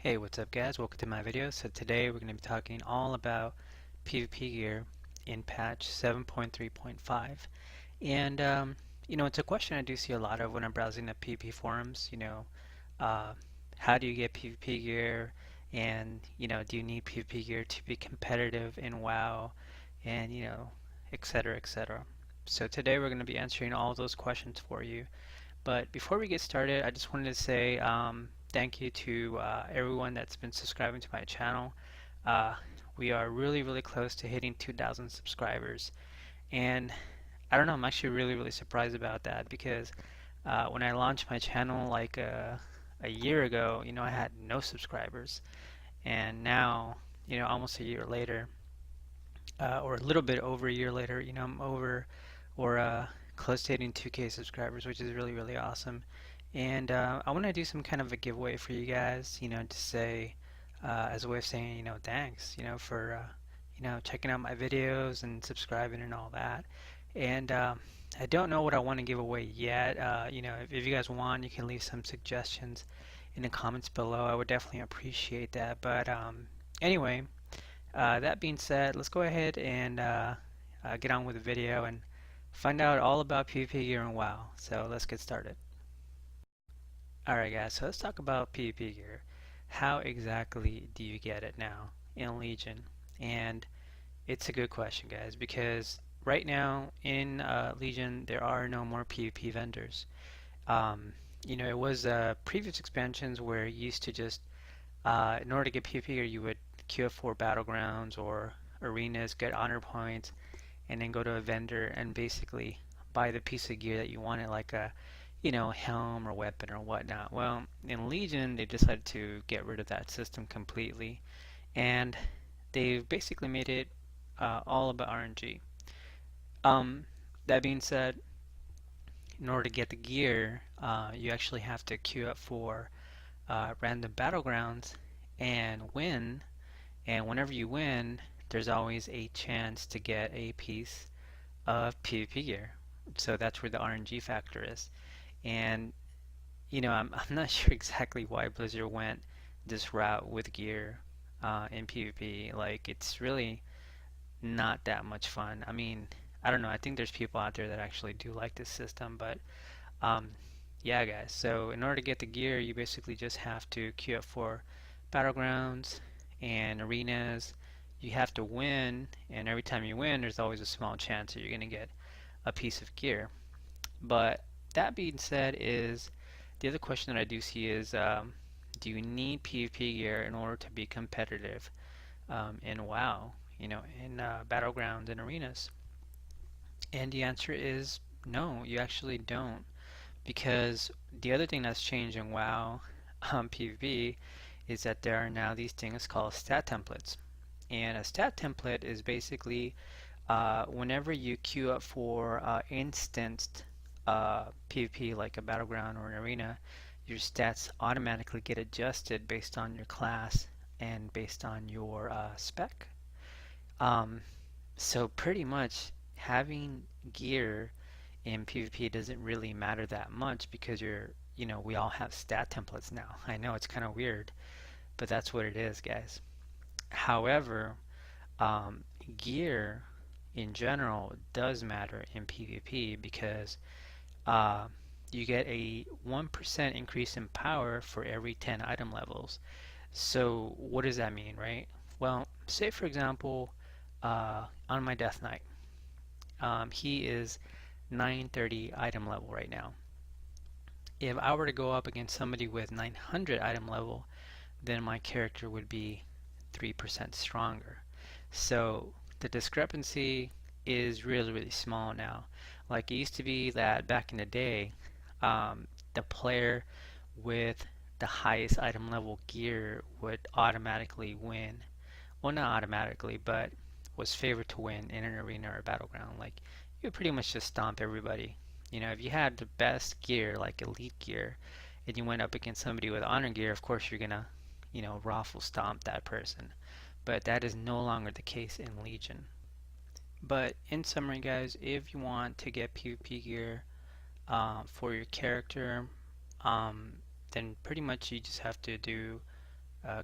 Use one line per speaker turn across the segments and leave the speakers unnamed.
Hey, what's up guys? Welcome to my video. So today we're going to be talking all about PvP gear in patch 7.3.5. And it's a question I do see a lot of when I'm browsing the PvP forums, uh, how do you get PvP gear and, do you need PvP gear to be competitive in WoW and, etc., etc. So today we're going to be answering all those questions for you. But before we get started, I just wanted to say thank you to everyone that's been subscribing to my channel. Uh, we are really, really close to hitting 2,000 subscribers. And I don't know, I'm actually really, really surprised about that because when I launched my channel like a year ago, I had no subscribers. And now, almost a year later, or a little bit over a year later, I'm over or close to hitting 2K subscribers, which is really, really awesome. And I want to do some kind of a giveaway for you guys, to say, as a way of saying, thanks, for, checking out my videos and subscribing and all that. And I don't know what I want to give away yet. If you guys want, you can leave some suggestions in the comments below. I would definitely appreciate that. But anyway, that being said, let's go ahead and get on with the video and find out all about PvP gear and WoW. So let's get started. Alright guys, so let's talk about PvP gear. How exactly do you get it now in Legion? And it's a good question guys, because right now in Legion there are no more PvP vendors. It was previous expansions where you used to just in order to get PvP gear, you would queue up for battlegrounds or arenas, get honor points, and then go to a vendor and basically buy the piece of gear that you wanted, like a, helm or weapon or whatnot. Well, in Legion, they decided to get rid of that system completely, and they've basically made it all about RNG. That being said, in order to get the gear, you actually have to queue up for random battlegrounds and win. And whenever you win, there's always a chance to get a piece of PvP gear. So that's where the RNG factor is. And I'm not sure exactly why Blizzard went this route with gear in PvP. Like, it's really not that much fun. I mean, I don't know. I think there's people out there that actually do like this system, but um, yeah, guys. So in order to get the gear, you basically just have to queue up for battlegrounds and arenas. You have to win, and every time you win, there's always a small chance that you're going to get a piece of gear. But that being said, is the other question that I do see is, do you need PvP gear in order to be competitive in WoW? In battlegrounds and arenas. And the answer is no, you actually don't. Because the other thing that's changed in WoW PvP is that there are now these things called stat templates. And a stat template is basically whenever you queue up for instanced PvP like a battleground or an arena, your stats automatically get adjusted based on your class and based on your spec. Um, so pretty much having gear in PvP doesn't really matter that much because we all have stat templates now. I know it's kind of weird, but that's what it is, guys. However, gear in general does matter in PvP because uh, you get a 1% increase in power for every 10 item levels. So what does that mean, right? Well, say for example, on my Death Knight, he is 930 item level right now. If I were to go up against somebody with 900 item level, then my character would be 3% stronger. So the discrepancy is really, really small now. Like it used to be that back in the day, the player with the highest item level gear would automatically win. Well, not automatically, but was favored to win in an arena or a battleground. Like you would pretty much just stomp everybody. If you had the best gear, like elite gear, and you went up against somebody with honor gear, of course you're gonna, raffle stomp that person. But that is no longer the case in Legion. But in summary, guys, if you want to get PvP gear for your character, um, then pretty much you just have to do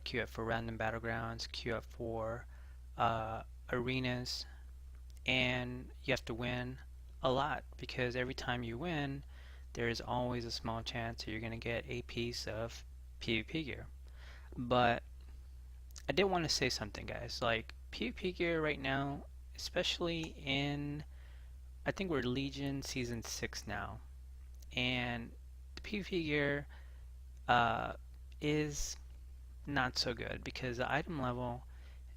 queue up for random battlegrounds, queue up for arenas, and you have to win a lot because every time you win, there is always a small chance that you're going to get a piece of PvP gear. But I did want to say something, guys. Like, PvP gear right now, especially in, I think we're Legion Season 6 now, and the PvP gear uh, is not so good because the item level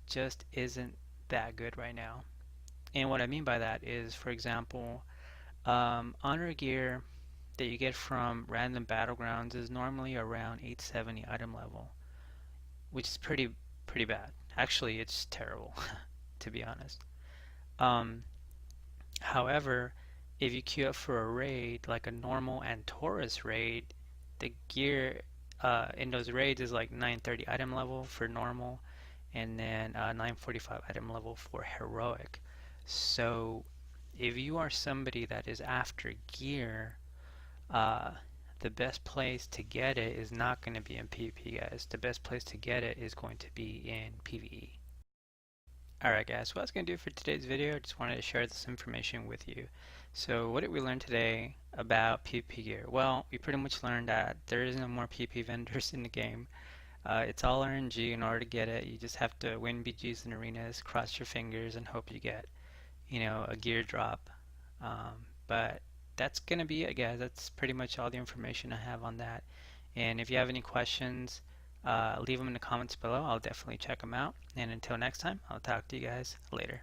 just isn't that good right now. And what I mean by that is, for example, honor gear that you get from random battlegrounds is normally around 870 item level, which is pretty bad. Actually, it's terrible, to be honest. Um, However, if you queue up for a raid, like a normal and Taurus raid, the gear in those raids is like 930 item level for normal, and then 945 item level for heroic. So if you are somebody that is after gear, uh, the best place to get it is not going to be in PvP, guys. The best place to get it is going to be in PvE. Alright guys, what I was going to do for today's video, I just wanted to share this information with you. So what did we learn today about PvP gear? Well, we pretty much learned that there is no more PvP vendors in the game. It's all RNG. In order to get it, you just have to win BGs and arenas, cross your fingers, and hope you get, a gear drop. But that's gonna be it, guys. That's pretty much all the information I have on that. And if you have any questions, leave them in the comments below. I'll definitely check them out. And until next time, I'll talk to you guys later.